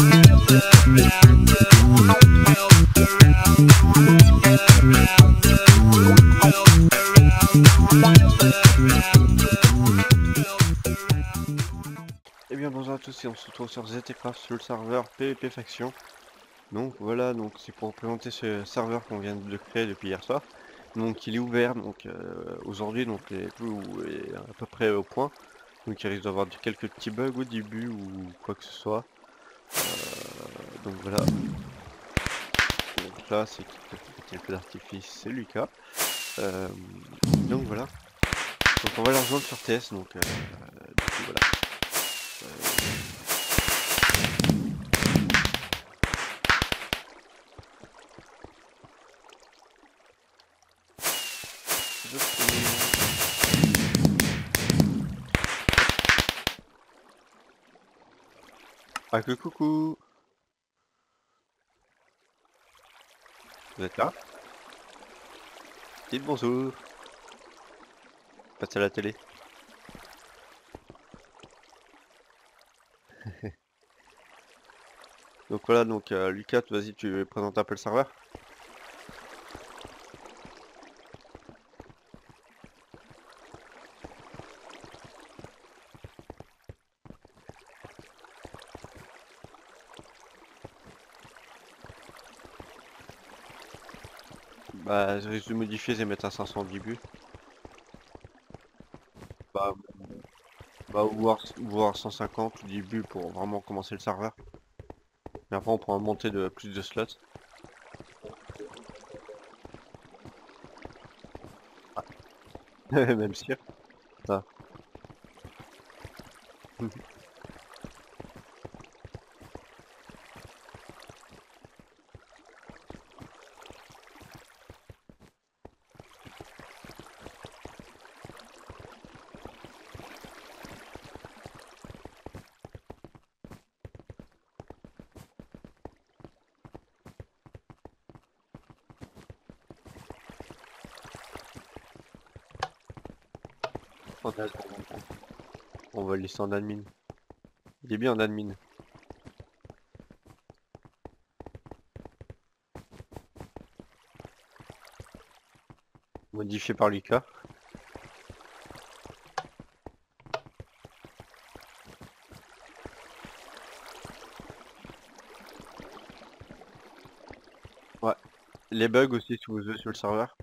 Eh bien bonjour à tous et on se retrouve sur ZTCraft sur le serveur PvP Faction. Donc voilà, donc c'est pour présenter ce serveur qu'on vient de créer depuis hier soir. Donc il est ouvert, donc aujourd'hui donc tout est à peu près au point. Donc il risque d'avoir quelques petits bugs au début ou quoi que ce soit. Donc voilà. Donc là c'est qui fait un peu d'artifice, c'est Lucas. Donc voilà. Donc on va le rejoindre sur TS, donc du coup voilà. Ah que coucou. Vous êtes là? Dites bonjour. Passez à la télé. Donc voilà, donc Lucas, vas-y, tu présentes un peu le serveur. Bah, je risque de modifier et mettre à 500 au début. Bah, voir 150 au début pour vraiment commencer le serveur. Mais après, on pourra monter de plus de slots. Même si. Ça. On va le laisser en admin. Il est bien en admin. Modifié par Lucas. Ouais. Les bugs aussi, si vous voulez, sur le serveur.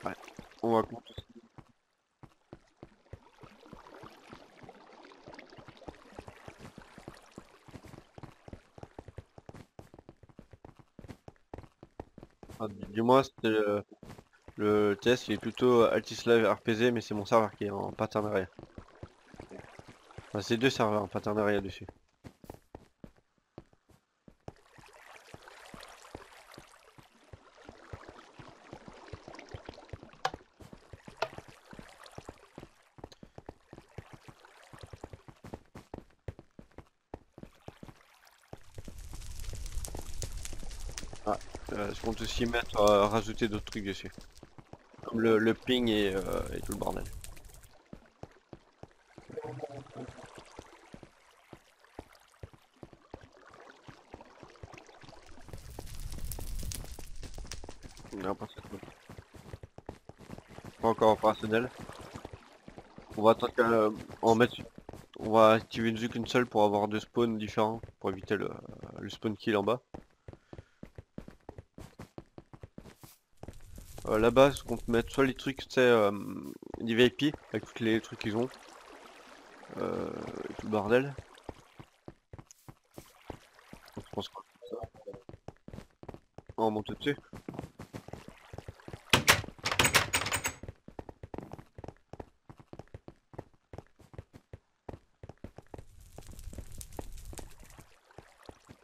Ouais. On va compter. Ah, du moins, c'était le test, il est plutôt Altislave RPZ, mais c'est mon serveur qui est en partenariat. Enfin, c'est deux serveurs en partenariat dessus. Ah, je compte aussi mettre, rajouter d'autres trucs dessus. Comme le ping et tout le bordel. Non, pas encore opérationnel. On va attendre qu'en mettre, on va activer une vue qu'une seule pour avoir deux spawns différents, pour éviter le spawn kill en bas. Là-bas, je compte mettre soit les trucs, tu sais, des VIP, avec tous les trucs qu'ils ont. Et tout le bordel. Donc, je pense qu'on va monter dessus.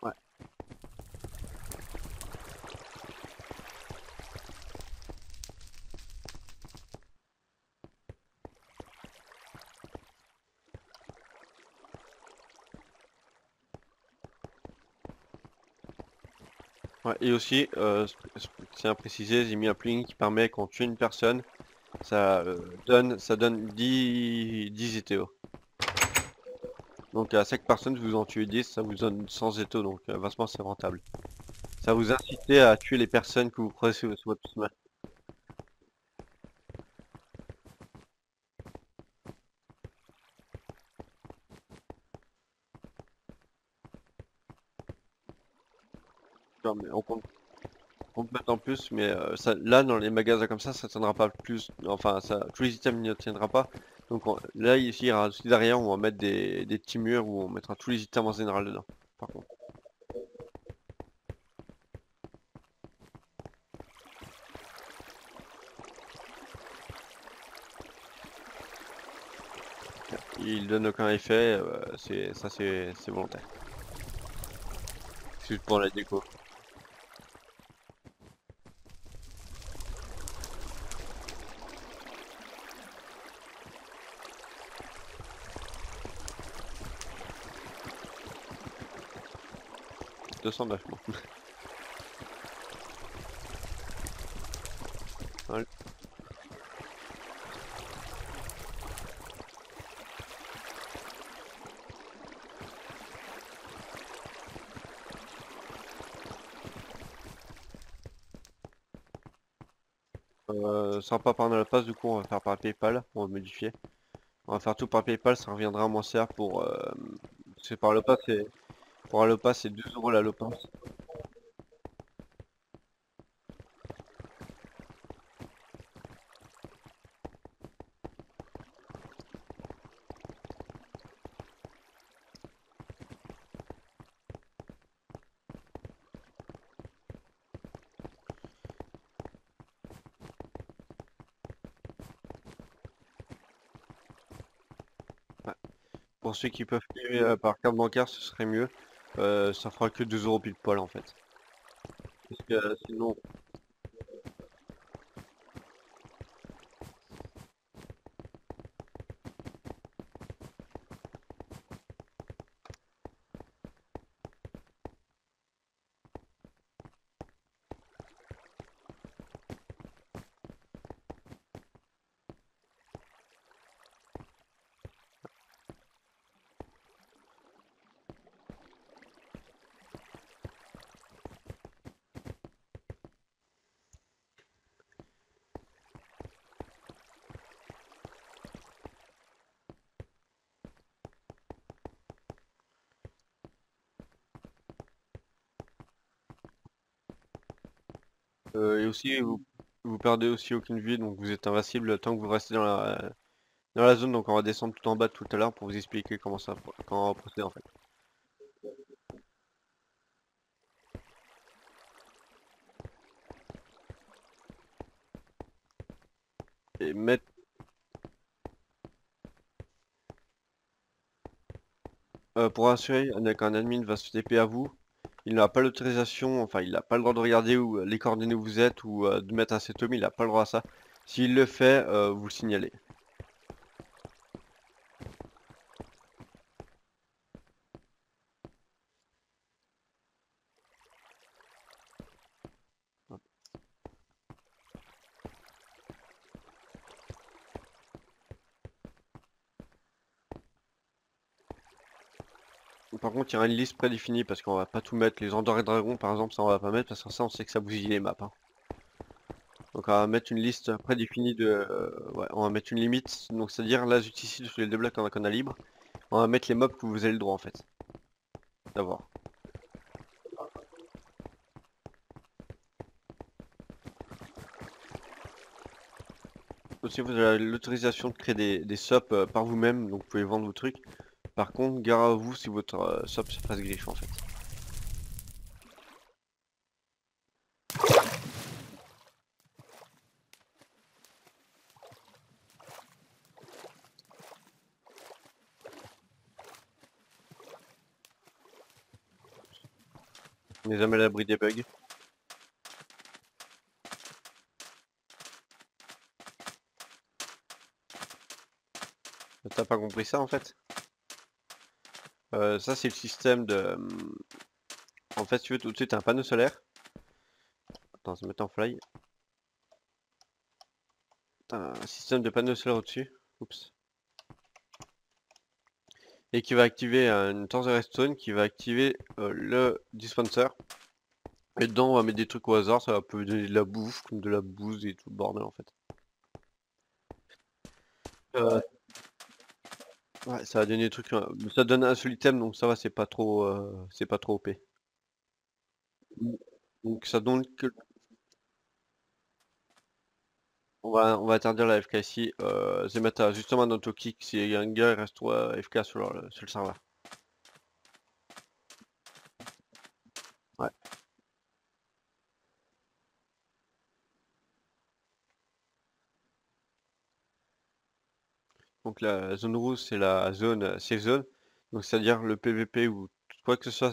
Ouais. Ouais, et aussi, tiens à préciser, j'ai mis un plugin qui permet quand on tue une personne, ça donne 10 ETO. Donc à chaque personne, vous en tuez 10, ça vous donne 100 ETO, donc vachement c'est rentable. Ça vous incite à tuer les personnes que vous croisez sur votre chemin. Non, mais on peut mettre en plus, mais là dans les magasins comme ça tiendra pas plus. Enfin, tous les items ne tiendra pas. Donc là ici, il y aura aussi derrière, on va mettre des petits murs où on mettra tous les items en général dedans. Par contre, il donne aucun effet. C'est volontaire. C'est juste pour la déco. 209 mots. Ouais. 100 pas par la passe, du coup on va faire par PayPal, on va modifier. On va faire tout par PayPal, ça reviendra moins cher pour. C'est par le pas, pour Allopass, c'est 2 € la Lopass. Ouais. Pour ceux qui peuvent payer par carte bancaire, ce serait mieux. Ça fera que 2 € pile poil en fait. Parce que sinon, et aussi vous perdez aussi aucune vie, donc vous êtes invincible tant que vous restez dans la zone. Donc on va descendre tout en bas tout à l'heure pour vous expliquer comment on va procéder en fait. Et mettre pour assurer qu'un admin va se TP à vous, il n'a pas l'autorisation, enfin il n'a pas le droit de regarder où les coordonnées où vous êtes ou de mettre un setom, il n'a pas le droit à ça. S'il le fait, vous le signalez. Par contre, il y aura une liste prédéfinie parce qu'on va pas tout mettre. Les Andorre et Dragons, par exemple, ça on va pas mettre parce que ça on sait que ça bousille les maps, hein. Donc on va mettre une liste prédéfinie ouais, on va mettre une limite. Donc c'est-à-dire là, ici sur les 2 blocs qu'on a libre, on va mettre les mobs que vous avez le droit en fait d'avoir. Aussi, vous avez l'autorisation de créer des SOP par vous-même, donc vous pouvez vendre vos trucs. Par contre, gare à vous si votre SOP se passe griffe en fait. On n'est jamais à l'abri des bugs. T'as pas compris ça en fait? Ça c'est le système de... En fait, si tu veux, tout de suite, t'as un panneau solaire. Attends, se mettre en fly. Un système de panneaux solaires au-dessus. Oups. Et qui va activer une torche de redstone qui va activer le dispenser. Et dedans, on va mettre des trucs au hasard, ça peut donner de la bouffe, comme de la bouse et tout le bordel en fait. Ouais, ça va donner des trucs. Ça donne un seul item, donc ça va, c'est pas trop OP. Donc ça donne que. On va interdire la FK ici. Zemata, justement dans ton kick, s'il y a un gars, il reste 3 FK sur le serveur. Ouais. Donc la zone rouge, c'est la zone safe zone. Donc c'est-à-dire le PVP ou quoi que ce soit,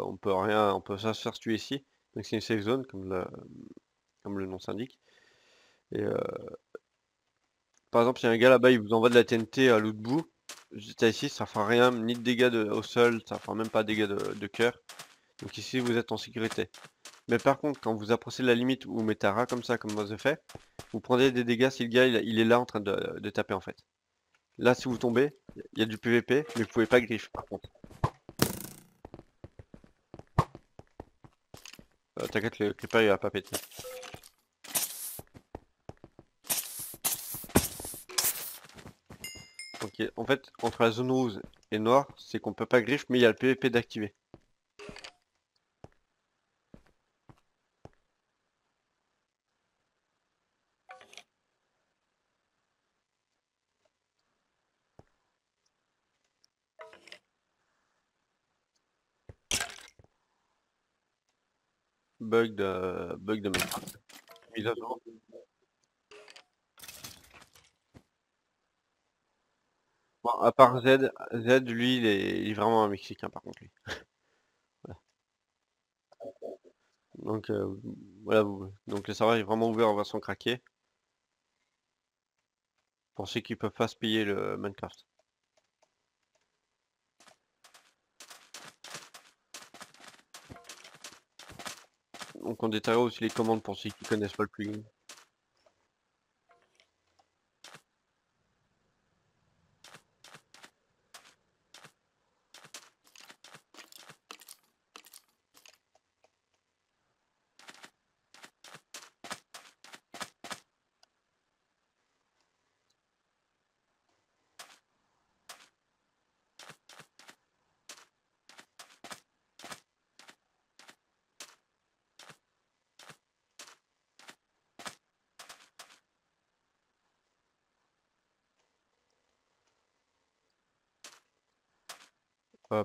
on peut rien, on peut ça se faire tuer ici. Donc c'est une safe zone comme le nom s'indique. Et par exemple, si un gars là-bas il vous envoie de la TNT à l'autre bout, juste ici, ça fera rien, ni de dégâts au sol, ça fera même pas de dégâts de cœur. Donc ici vous êtes en sécurité. Mais par contre, quand vous approchez de la limite ou vous mettez un rat comme ça, comme moi je fais, vous prenez des dégâts si le gars il est là en train de taper en fait. Là, si vous tombez, il y a du PVP, mais vous pouvez pas griffe par contre. T'inquiète, le creeper il va pas péter. Ok, en fait, entre la zone rouge et noire, c'est qu'on peut pas griffe, mais il y a le PVP d'activer. Bug de Minecraft. Mise à jour. Bon, à part Z, lui, il est vraiment un Mexicain par contre lui. Voilà. Donc voilà, donc le serveur est vraiment ouvert en version craquée. Pour ceux qui peuvent pas se payer le Minecraft. Donc on détaillera aussi les commandes pour ceux qui connaissent pas le plugin.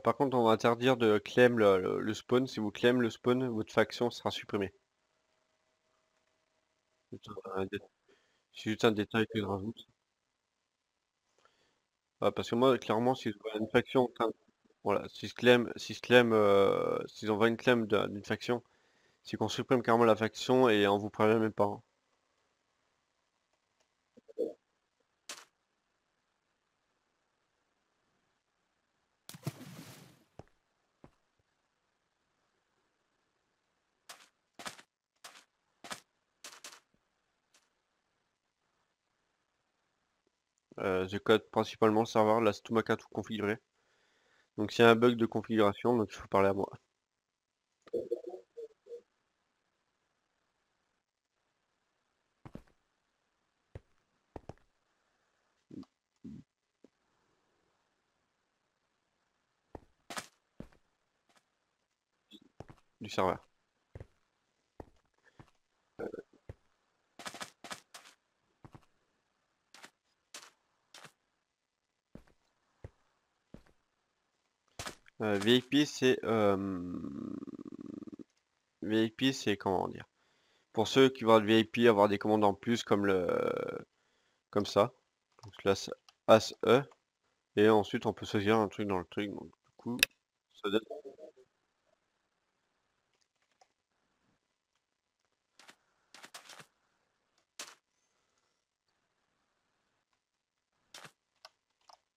Par contre, on va interdire de claim le spawn. Si vous claim le spawn, votre faction sera supprimée. C'est juste un détail que je rajoute. Parce que moi, clairement, si je vois une faction, voilà, s'ils envoient une claim d'une faction, c'est qu'on supprime carrément la faction et on vous prévient même pas, hein. Je code principalement le serveur, là c'est tout ma carte tout configuré. Donc s'il y a un bug de configuration, donc il faut parler à moi. Du serveur. VIP c'est comment dire. Pour ceux qui vont être VIP, avoir des commandes en plus comme ça. Donc slash as E. Et ensuite on peut choisir un truc dans le truc. Donc du coup, ça donne.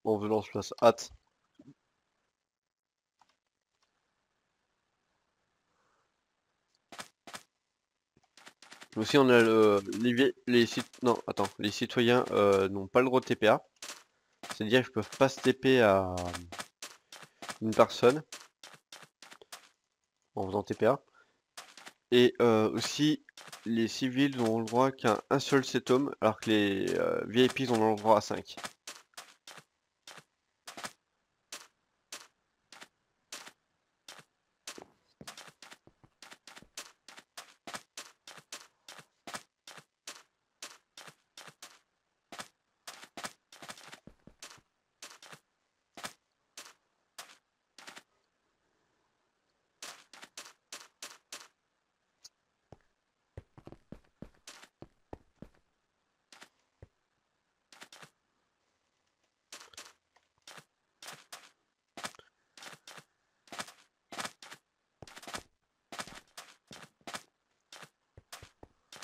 On veut lance slash at. Aussi, on a les citoyens n'ont pas le droit de TPA. C'est-à-dire qu'ils peuvent pas se TP à une personne en faisant TPA. Et aussi, les civils n'ont le droit qu'à un seul CETOM, alors que les VIP en ont le droit à 5.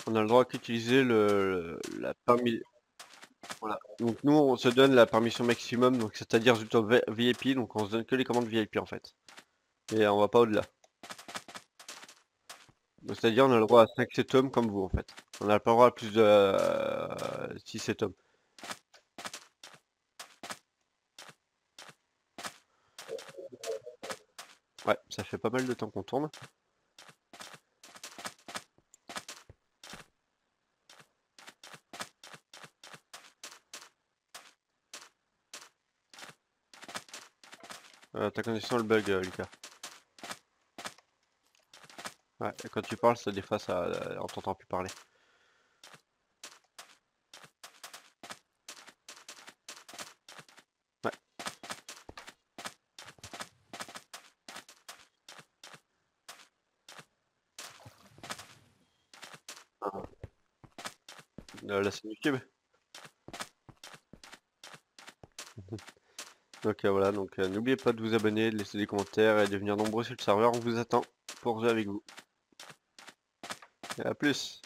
On a le droit qu'utiliser la permis. Voilà. Donc nous, on se donne la permission maximum, donc c'est-à-dire jusqu'au VIP, donc on se donne que les commandes VIP en fait. Et on va pas au-delà. Donc c'est-à-dire on a le droit à 5 CETOM comme vous en fait. On n'a pas le droit à plus de 6 CETOM. Ouais, ça fait pas mal de temps qu'on tourne. T'as connaissance le bug, Lucas. Ouais, et quand tu parles, ça, des fois, on t'entend plus parler. Ouais. La scène YouTube. Donc voilà, donc n'oubliez pas de vous abonner, de laisser des commentaires et de venir nombreux sur le serveur. On vous attend pour jouer avec vous. Et à plus.